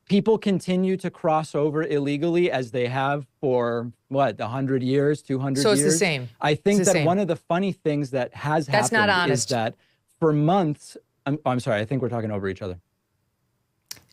people continue to cross over illegally as they have for what, 100 years, 200 So years. it's the same. I think that one of the funny things that has That's not happened honest. is that for months, I'm sorry, I think we're talking over each other.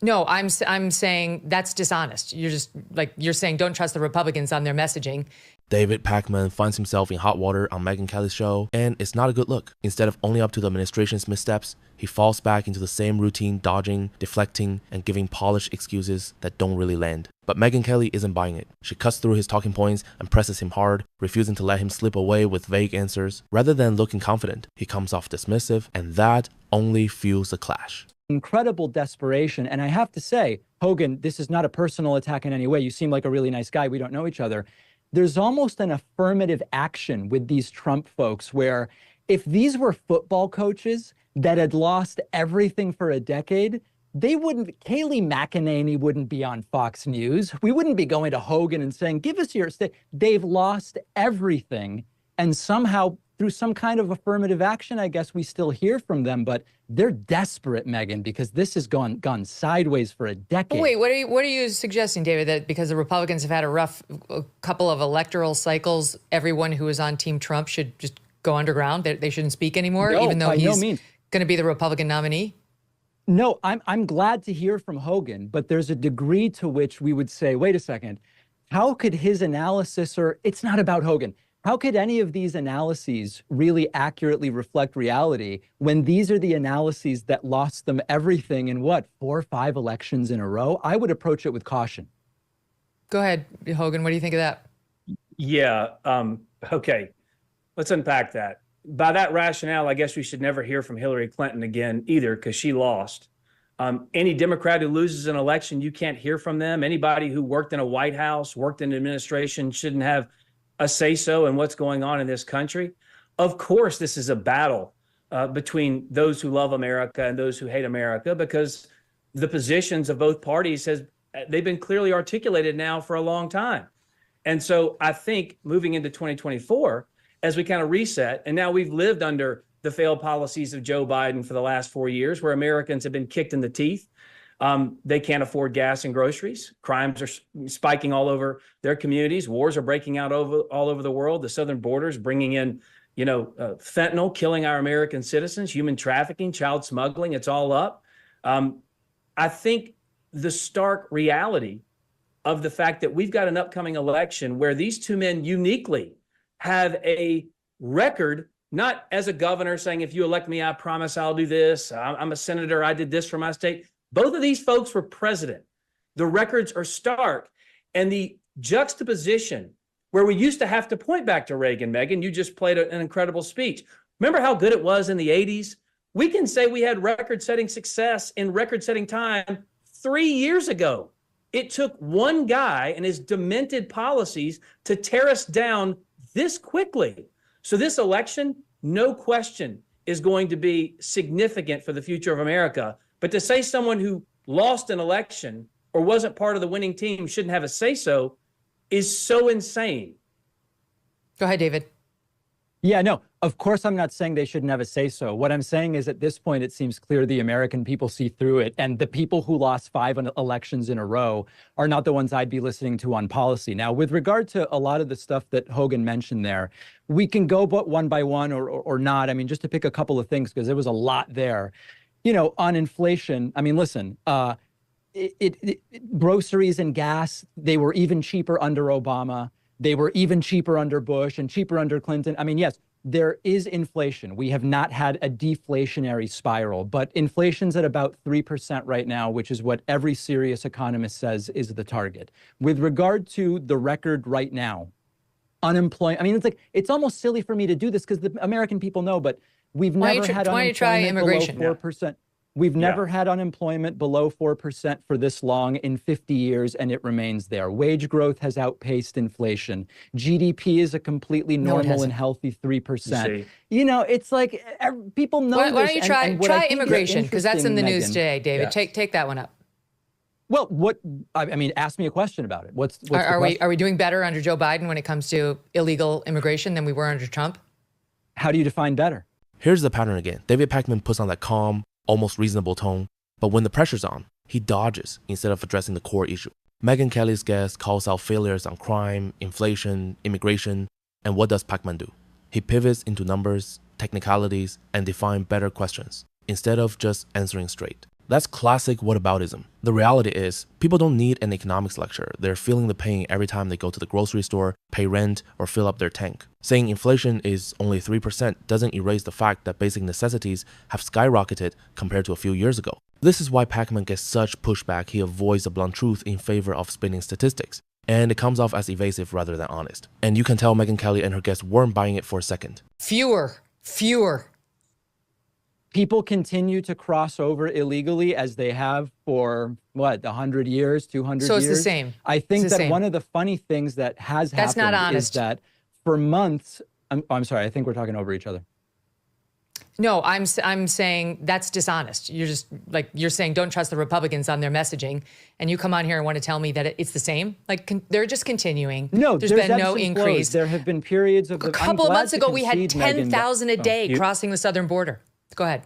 No, I'm saying that's dishonest. You're saying don't trust the Republicans on their messaging. David Pakman finds himself in hot water on Megyn Kelly's show, and it's not a good look. Instead of owning up to the administration's missteps, he falls back into the same routine, dodging, deflecting, and giving polished excuses that don't really land. But Megyn Kelly isn't buying it. She cuts through his talking points and presses him hard, refusing to let him slip away with vague answers. Rather than looking confident, he comes off dismissive, and that only fuels the clash. Incredible desperation. And I have to say, Hogan, this is not a personal attack in any way. You seem like a really nice guy. We don't know each other. There's almost an affirmative action with these Trump folks where if these were football coaches that had lost everything for a decade, they wouldn't, Kayleigh McEnany wouldn't be on Fox News. We wouldn't be going to Hogan and saying, give us your state. They've lost everything. And somehow through some kind of affirmative action, I guess we still hear from them, but they're desperate, Megyn, because this has gone sideways for a decade. Wait, what are you suggesting, David, that because the Republicans have had a rough couple of electoral cycles, everyone who is on Team Trump should just go underground? They shouldn't speak anymore, no, even though he's going to be the Republican nominee? No, I'm glad to hear from Hogan, but there's a degree to which we would say, wait a second, how could his analysis, or it's not about Hogan, how could any of these analyses really accurately reflect reality when these are the analyses that lost them everything in what, 4 or 5 elections in a row? I would approach it with caution. Go ahead, Hogan. What do you think of that? Yeah. Okay. Let's unpack that. By that rationale, I guess we should never hear from Hillary Clinton again either, because she lost. Any Democrat who loses an election, you can't hear from them. Anybody who worked in a White House, worked in administration, shouldn't have a say-so in what's going on in this country. Of course, this is a battle between those who love America and those who hate America, because the positions of both parties they've been clearly articulated now for a long time. And so I think moving into 2024, as we kind of reset, and now we've lived under the failed policies of Joe Biden for the last 4 years, where Americans have been kicked in the teeth. They can't afford gas and groceries. Crimes are spiking all over their communities. Wars are breaking out all over the world. The southern borders bringing in, fentanyl, killing our American citizens, human trafficking, child smuggling. It's all up. I think the stark reality of the fact that we've got an upcoming election where these two men uniquely have a record, not as a governor saying, if you elect me, I promise I'll do this. I'm a senator. I did this for my state. Both of these folks were president. The records are stark. And the juxtaposition where we used to have to point back to Reagan, Megyn, you just played an incredible speech. Remember how good it was in the 80s? We can say we had record-setting success in record-setting time 3 years ago. It took one guy and his demented policies to tear us down this quickly. So this election, no question, is going to be significant for the future of America. But to say someone who lost an election or wasn't part of the winning team shouldn't have a say-so is so insane. Go ahead, David. Yeah, no, of course I'm not saying they shouldn't have a say-so. What I'm saying is at this point, it seems clear the American people see through it. And the people who lost 5 elections in a row are not the ones I'd be listening to on policy. Now, with regard to a lot of the stuff that Hogan mentioned there, we can go but one by one or not. I mean, just to pick a couple of things, because there was a lot there. On inflation, I mean, listen, groceries and gas, they were even cheaper under Obama. They were even cheaper under Bush and cheaper under Clinton. I mean, yes, there is inflation. We have not had a deflationary spiral, but inflation's at about 3% right now, which is what every serious economist says is the target. With regard to the record right now, unemployment, I mean, it's almost silly for me to do this because the American people know, but we've never had unemployment below 4%. We've never had unemployment below 4% for this long in 50 years, and it remains there. Wage growth has outpaced inflation. GDP is a completely normal and healthy 3%. It's like people know this. Why don't you try immigration? Because that's in the news today, David. Yeah. Take that one up. Well, I mean, ask me a question about it. What's are we doing better under Joe Biden when it comes to illegal immigration than we were under Trump? How do you define better? Here's the pattern again. David Pakman puts on that calm, almost reasonable tone, but when the pressure's on, He dodges instead of addressing the core issue. Megyn Kelly's guest calls out failures on crime, inflation, immigration, and what does Pakman do? He pivots into numbers, technicalities, and defines better questions, instead of just answering straight. That's classic whataboutism. The reality is, people don't need an economics lecture. They're feeling the pain every time they go to the grocery store, pay rent, or fill up their tank. Saying inflation is only 3% doesn't erase the fact that basic necessities have skyrocketed compared to a few years ago. This is why Pakman gets such pushback. He avoids the blunt truth in favor of spinning statistics, and it comes off as evasive rather than honest. And you can tell Megyn Kelly and her guests weren't buying it for a second. Fewer. People continue to cross over illegally as they have for, 100 years, 200 years? So it's the same. I think that one of the funny things that has That's not happened honest. is that for months, I'm sorry, I think we're talking over each other. No, I'm saying that's dishonest. You're saying don't trust the Republicans on their messaging, and you come on here and want to tell me that it's the same. They're just continuing. No, there's been no increase. There have been periods of a couple of months ago we had 10,000 a day Megan, crossing the southern border. Go ahead.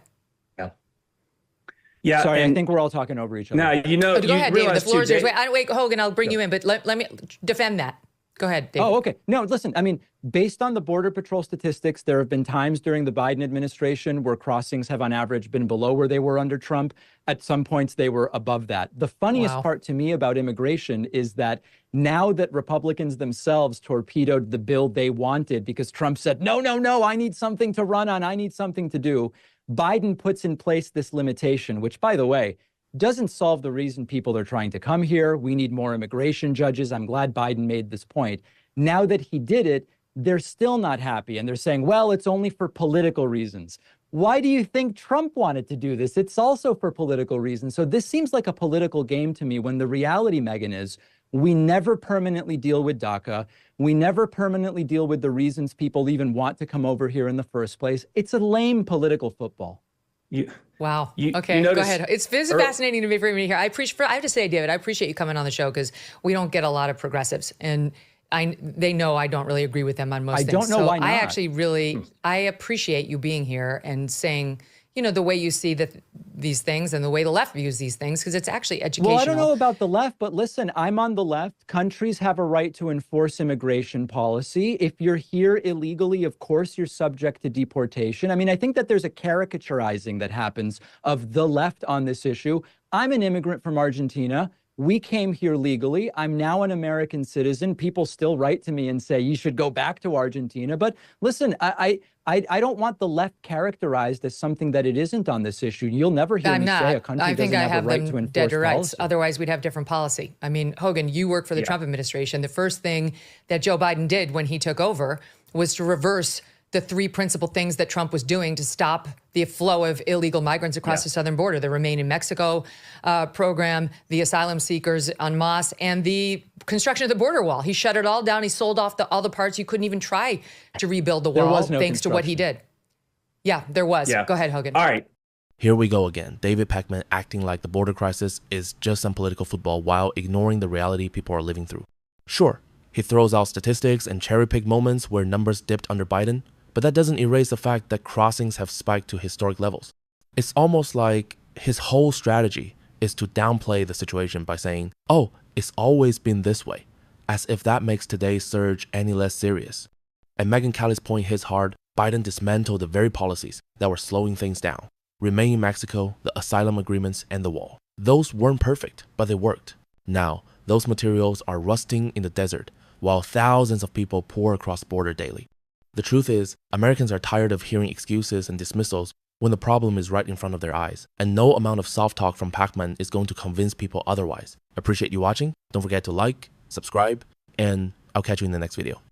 Yeah. Sorry, I think we're all talking over each other. Now, go ahead, David. The floor is yours. Wait, Hogan, I'll bring you in, but let me defend that. Go ahead, David. Oh, okay. No, listen, I mean, based on the Border Patrol statistics, there have been times during the Biden administration where crossings have on average been below where they were under Trump. At some points, they were above that. The funniest part to me about immigration is that now that Republicans themselves torpedoed the bill they wanted because Trump said, no, I need something to run on, I need something to do, Biden puts in place this limitation, which, by the way, doesn't solve the reason people are trying to come here. We need more immigration judges. I'm glad Biden made this point. Now that he did it, they're still not happy. And they're saying, well, it's only for political reasons. Why do you think Trump wanted to do this? It's also for political reasons. So this seems like a political game to me when the reality, Megyn, is we never permanently deal with DACA. We never permanently deal with the reasons people even want to come over here in the first place. It's a lame political football. Wow. Okay, go ahead. It's fascinating to me for me here. I have to say, David, I appreciate you coming on the show because we don't get a lot of progressives, and they know I don't really agree with them on most things. I don't know why not. I actually I appreciate you being here and saying, the way you see these things and the way the left views these things, because it's actually educational. Well, I don't know about the left, but listen, I'm on the left. Countries have a right to enforce immigration policy. If you're here illegally, of course, you're subject to deportation. I mean, I think that there's a caricaturizing that happens of the left on this issue. I'm an immigrant from Argentina. We came here legally. I'm now an American citizen. People still write to me and say, you should go back to Argentina. But listen, I don't want the left characterized as something that it isn't on this issue. You'll never hear me say a country doesn't have a right to enforce dead to rights. policy. Otherwise, we'd have different policy. I mean, Hogan, you work for the Trump administration. The first thing that Joe Biden did when he took over was to reverse the three principal things that Trump was doing to stop the flow of illegal migrants across the southern border: the Remain in Mexico program, the asylum seekers en masse, and the construction of the border wall. He shut it all down. He sold off all the parts. You couldn't even try to rebuild the wall thanks to what he did. Yeah, there was. Yeah. Go ahead, Hogan. All right. Here we go again. David Pakman acting like the border crisis is just some political football while ignoring the reality people are living through. Sure, he throws out statistics and cherry-pick moments where numbers dipped under Biden, but that doesn't erase the fact that crossings have spiked to historic levels. It's almost like his whole strategy is to downplay the situation by saying, oh, it's always been this way, as if that makes today's surge any less serious. And Megyn Kelly's point hits hard. Biden dismantled the very policies that were slowing things down. Remain in Mexico, the asylum agreements, and the wall. Those weren't perfect, but they worked. Now, those materials are rusting in the desert, while thousands of people pour across the border daily. The truth is, Americans are tired of hearing excuses and dismissals when the problem is right in front of their eyes, and no amount of soft talk from Pakman is going to convince people otherwise. Appreciate you watching. Don't forget to like, subscribe, and I'll catch you in the next video.